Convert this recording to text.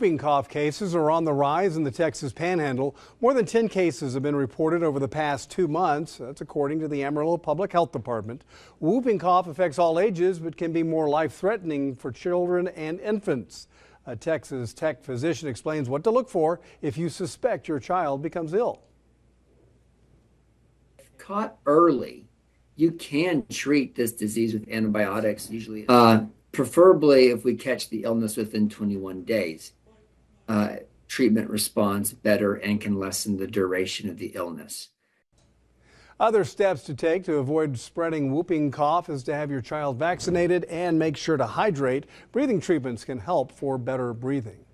Whooping cough cases are on the rise in the Texas Panhandle. More than 10 cases have been reported over the past 2 months. That's according to the Amarillo Public Health Department. Whooping cough affects all ages but can be more life-threatening for children and infants. A Texas Tech physician explains what to look for if you suspect your child becomes ill. If caught early, you can treat this disease with antibiotics, usually, preferably if we catch the illness within 21 days. Treatment responds better and can lessen the duration of the illness. Other steps to take to avoid spreading whooping cough is to have your child vaccinated and make sure to hydrate. Breathing treatments can help for better breathing.